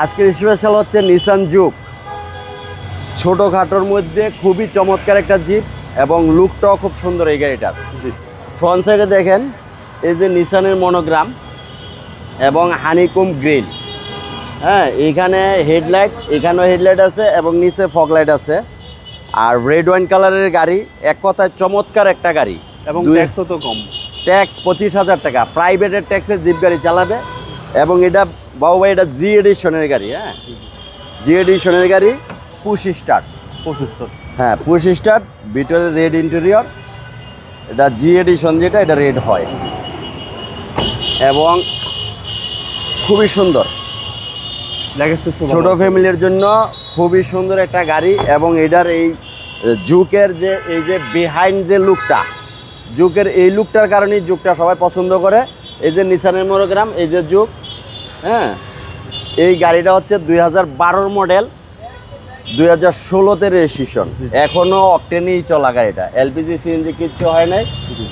আজকের স্পেশাল হচ্ছে নিসান জুক। ছোটোখাটোর মধ্যে খুবই চমৎকার একটা জিপ এবং লুকটাও খুব সুন্দর এই গাড়িটার। ফ্রন্ট সাইডে দেখেন এই যে নিসানের মনোগ্রাম এবং হানিকুম গ্রিল। হ্যাঁ, এইখানে হেডলাইট, এখানেও হেডলাইট আছে এবং নিচে ফগ লাইট আছে। আর রেড ওয়াইন কালারের গাড়ি, এক কথায় চমৎকার একটা গাড়ি এবং ট্যাক্সও তো কম। ট্যাক্স 25,000 টাকা, প্রাইভেটের ট্যাক্সের জিপ গাড়ি চালাবে। এবং এটা বাবু ভাই, এটা জি এডিশনের গাড়ি। হ্যাঁ, জি এডিশনের গাড়ি, পুশ স্টার্ট। হ্যাঁ, পুশ স্টার্ট, ভিতরে রেড ইন্টেরিয়র। এটা জি এডিশন, যেটা এটা রেড হয় এবং খুবই সুন্দর। ছোট ফ্যামিলির জন্য খুবই সুন্দর একটা গাড়ি। এবং এটার এই জুকের যে এই যে বিহাইন্ড যে লুকটা, জুকের এই লুকটার কারণেই জুকটা সবাই পছন্দ করে। এই যে নিসানের মনোগ্রাম, এই যে জুক। হ্যাঁ, এই গাড়িটা হচ্ছে 2012 মডেল, 2016-তে রেজিস্ট্রেশন। এখনও অকটেনেই চলা গাড়িটা, এলপিজি সিএনজি কিচ্ছু হয় নাই।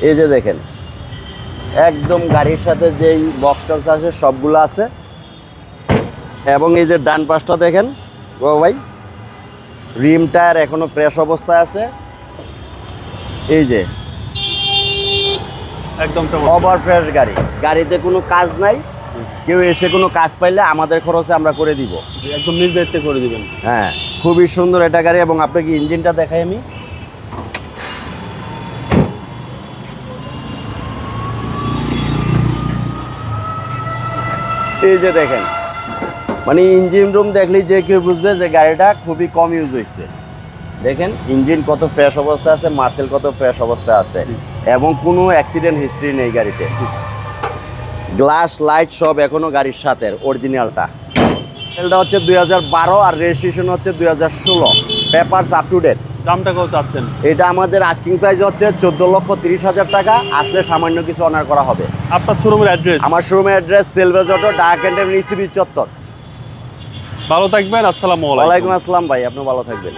এই যে দেখেন, একদম গাড়ির সাথে যেই বক্স টক্স আছে সবগুলো আছে। এবং এই যে ডান পাশটা দেখেন ও ভাই, রিম টায়ার এখনো ফ্রেশ অবস্থায় আছে। এই যে একদম ওভার ফ্রেশ গাড়ি, গাড়িতে কোনো কাজ নাই। কেউ এসে কোনো কাজ পাইলে আমাদের খরচে আমরা করে দিব, একদম নিজ দায়িত্বে করে দিবেন। হ্যাঁ, খুবই সুন্দর এটা গাড়ি। এবং আপনাকে ইঞ্জিনটা দেখাই আমি। এই যে দেখেন, মানে ইঞ্জিন রুম দেখলেই যে কেউ বুঝবে যে গাড়িটা খুবই কম ইউজ হয়েছে। দেখেন ইঞ্জিন কত ফ্রেশ অবস্থায় আছে, মার্সেল কত ফ্রেশ অবস্থায় আছে এবং কোনো অ্যাক্সিডেন্ট হিস্ট্রি নেই গাড়িতে। গ্লাস লাইট সব এখনো গাড়ির সাথে অরিজিনালটা। মডেলটা হচ্ছে 2012 আর রেজিস্ট্রেশন হচ্ছে 2016। Papers up to date. দামটা কত চাচ্ছেন? এটা আমাদের আস্কিং প্রাইস হচ্ছে 14,30,000 টাকা। আসলে সামান্য কিছু অনার করা হবে। আপনার শোরুমের অ্যাড্রেস? আমার শোরুমের অ্যাড্রেস সেলভেজ অটো, ডাক এন্ড ইসিবি চত্বর। ভালো থাকবেন। আসসালামু আলাইকুম। ওয়ালাইকুম আসসালাম ভাই, আপনি ভালো থাকবেন।